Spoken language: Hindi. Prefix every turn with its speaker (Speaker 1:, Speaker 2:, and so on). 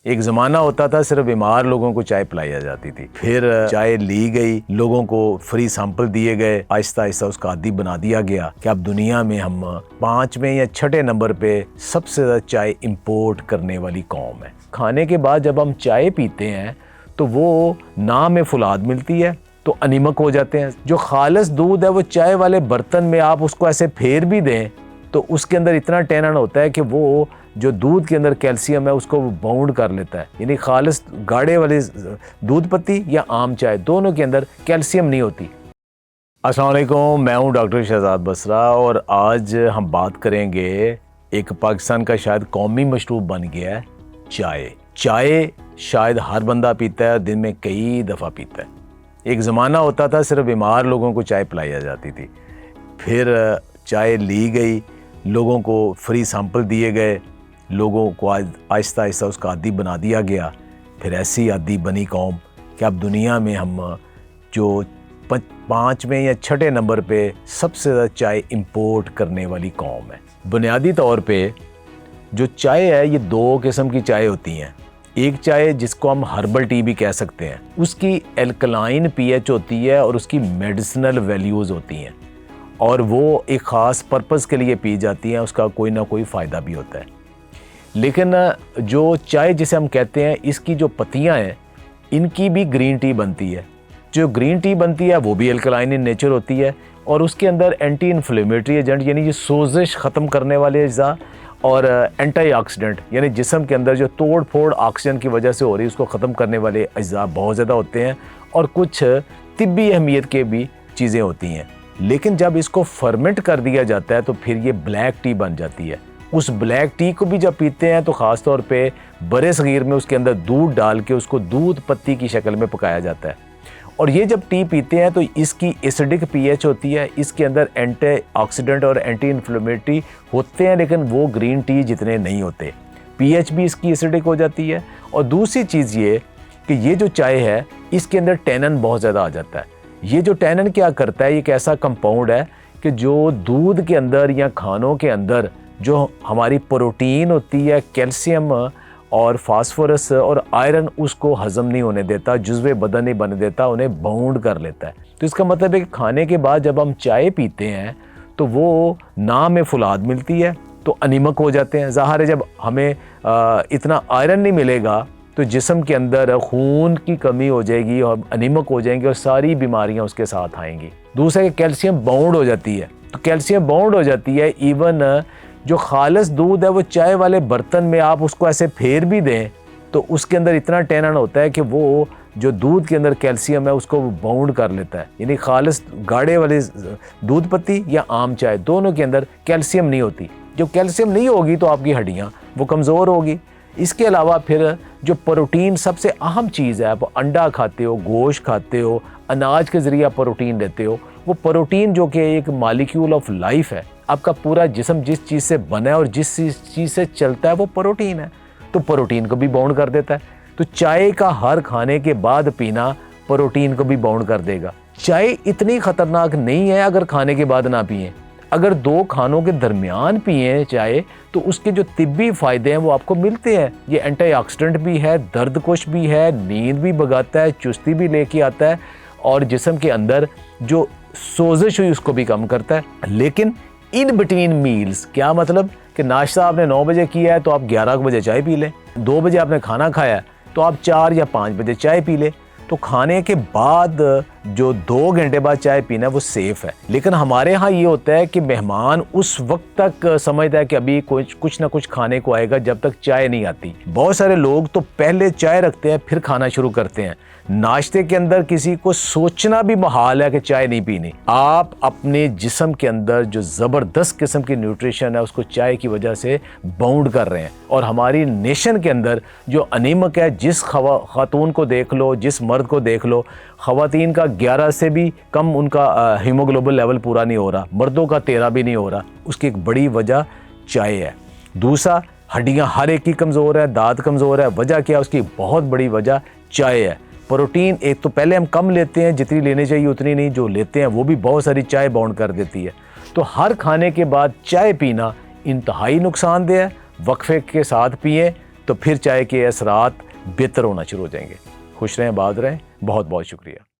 Speaker 1: एक ज़माना होता था सिर्फ बीमार लोगों को चाय पिलाई जाती थी, फिर चाय ली गई, लोगों को फ्री सैंपल दिए गए, आहिस्ता आहिस्ता उसका आदी बना दिया गया कि अब दुनिया में हम 5वें या 6ठे नंबर पे सबसे ज़्यादा चाय इंपोर्ट करने वाली कौम है। खाने के बाद जब हम चाय पीते हैं तो वो ना में फुलाद मिलती है तो अनीमक हो जाते हैं। जो खालिस दूध है वो चाय वाले बर्तन में आप उसको ऐसे फेर भी दें तो उसके अंदर इतना टैनिन होता है कि वो जो दूध के अंदर कैल्शियम है उसको बाउंड कर लेता है। यानी खालिस गाढ़े वाली दूध पत्ती या आम चाय दोनों के अंदर कैल्शियम नहीं होती। अस्सलाम वालेकुम, मैं हूं डॉक्टर शहजाद बसरा और आज हम बात करेंगे एक पाकिस्तान का शायद कौमी मशरूब बन गया है चाय। चाय शायद हर बंदा पीता है, दिन में कई दफ़ा पीता है। एक ज़माना होता था सिर्फ बीमार लोगों को चाय पिलाई जाती थी, फिर चाय ली गई, लोगों को फ्री सैंपल दिए गए, लोगों को आहिस्ता आहिस्ता उसका आदी बना दिया गया। फिर ऐसी आदी बनी कौम कि अब दुनिया में हम जो 5वें या 6ठे नंबर पे सबसे ज़्यादा चाय इंपोर्ट करने वाली कौम है। बुनियादी तौर पे जो चाय है ये 2 किस्म की चाय होती हैं। एक चाय जिसको हम हर्बल टी भी कह सकते हैं, उसकी एल्कलाइन पीएच होती है और उसकी मेडिसिनल वैल्यूज़ होती हैं और वो एक ख़ास पर्पज़ के लिए पी जाती हैं, उसका कोई ना कोई फ़ायदा भी होता है। लेकिन जो चाय जिसे हम कहते हैं इसकी जो पत्तियां हैं इनकी भी ग्रीन टी बनती है। जो ग्रीन टी बनती है वो भी एल्कलाइन इन नेचर होती है और उसके अंदर एंटी इन्फ्लेमेटरी एजेंट यानी ये सोजिश ख़त्म करने वाले अज्जा और एंटीऑक्सीडेंट यानी जिस्म के अंदर जो तोड़ फोड़ ऑक्सीजन की वजह से हो रही है उसको ख़त्म करने वाले अज्जा बहुत ज़्यादा होते हैं और कुछ तिब्बी अहमियत के भी चीज़ें होती हैं। लेकिन जब इसको फर्मेंट कर दिया जाता है तो फिर ये ब्लैक टी बन जाती है। उस ब्लैक टी को भी जब पीते हैं तो ख़ास तौर पे बड़े सगीर में उसके अंदर दूध डाल के उसको दूध पत्ती की शक्ल में पकाया जाता है और ये जब टी पीते हैं तो इसकी एसिडिक पीएच होती है, इसके अंदर एंटीऑक्सीडेंट और एंटी इन्फ्लेमेटरी होते हैं लेकिन वो ग्रीन टी जितने नहीं होते। पीएच भी इसकी एसिडिक हो जाती है और दूसरी चीज़ ये कि ये जो चाय है इसके अंदर टैनिन बहुत ज़्यादा आ जाता है। ये जो टैनिन क्या करता है, एक ऐसा कंपाउंड है कि जो दूध के अंदर या खानों के अंदर जो हमारी प्रोटीन होती है, कैल्शियम और फास्फोरस और आयरन उसको हजम नहीं होने देता, जुज़्वे बदन नहीं बने देता, उन्हें बाउंड कर लेता है। तो इसका मतलब है कि खाने के बाद जब हम चाय पीते हैं तो वो ना में फुलाद मिलती है तो अनीमक हो जाते हैं। ज़ाहिर है जब हमें इतना आयरन नहीं मिलेगा तो जिस्म के अंदर खून की कमी हो जाएगी और अनीमक हो जाएंगे और सारी बीमारियां उसके साथ आएंगी। दूसरा कि कैल्शियम बाउंड हो जाती है, तो कैल्शियम बाउंड हो जाती है। इवन जो खालिस दूध है वो चाय वाले बर्तन में आप उसको ऐसे फेर भी दें तो उसके अंदर इतना टैनिन होता है कि वो जो दूध के अंदर कैल्शियम है उसको बाउंड कर लेता है। यानी खालिस गाढ़े वाली दूध पत्ती या आम चाय दोनों के अंदर कैल्शियम नहीं होती। जो कैल्शियम नहीं होगी तो आपकी हड्डियाँ वो कमज़ोर होगी। इसके अलावा फिर जो प्रोटीन सबसे अहम चीज़ है, आप अंडा खाते हो, गोश्त खाते हो, अनाज के ज़रिए प्रोटीन लेते हो, वो प्रोटीन जो कि एक मॉलिक्यूल ऑफ लाइफ है, आपका पूरा जिस्म जिस चीज़ से बना है और जिस चीज़ से चलता है वो प्रोटीन है, तो प्रोटीन को भी बाउंड कर देता है। तो चाय का हर खाने के बाद पीना प्रोटीन को भी बाउंड कर देगा। चाय इतनी ख़तरनाक नहीं है अगर खाने के बाद ना पिएं। अगर 2 खानों के दरमियान पिएं चाय तो उसके जो तिब्बी फ़ायदे हैं वो आपको मिलते हैं। ये एंटीऑक्सीडेंट भी है, दर्दकुश भी है, नींद भी भगाता है, चुस्ती भी लेके आता है और जिस्म के अंदर जो सोजिश हुई उसको भी कम करता है। लेकिन इन बिटवीन मील्स क्या मतलब कि नाश्ता आपने 9 बजे किया है तो आप 11 बजे चाय पी लें, 2 बजे आपने खाना खाया तो आप 4 या 5 बजे चाय पी लें। तो खाने के बाद जो 2 घंटे बाद चाय पीना वो सेफ़ है। लेकिन हमारे यहाँ ये होता है कि मेहमान उस वक्त तक समझता है कि अभी कुछ ना कुछ खाने को आएगा जब तक चाय नहीं आती। बहुत सारे लोग तो पहले चाय रखते हैं फिर खाना शुरू करते हैं। नाश्ते के अंदर किसी को सोचना भी मुहाल है कि चाय नहीं पीनी। आप अपने जिस्म के अंदर जो ज़बरदस्त किस्म की न्यूट्रिशन है उसको चाय की वजह से बाउंड कर रहे हैं। और हमारी नेशन के अंदर जो अनीमक है, जिस खातून को देख लो, जिस मर्द को देख लो, ख़वातीन का 11 से भी कम उनका हीमोग्लोबिन लेवल पूरा नहीं हो रहा, मर्दों का 13 भी नहीं हो रहा। उसकी एक बड़ी वजह चाय है। दूसरा, हड्डियाँ हर एक की कमज़ोर है, दांत कमज़ोर है। वजह क्या है? उसकी बहुत बड़ी वजह चाय है। प्रोटीन एक तो पहले हम कम लेते हैं, जितनी लेनी चाहिए उतनी नहीं, जो लेते हैं वो भी बहुत सारी चाय बाउंड कर देती है। तो हर खाने के बाद चाय पीना इंतहाई नुकसानदेह है। वक्फे के साथ पिएं, तो फिर चाय के असरात बेहतर होना शुरू हो जाएंगे। खुश रहें, आबाद रहें। बहुत बहुत शुक्रिया।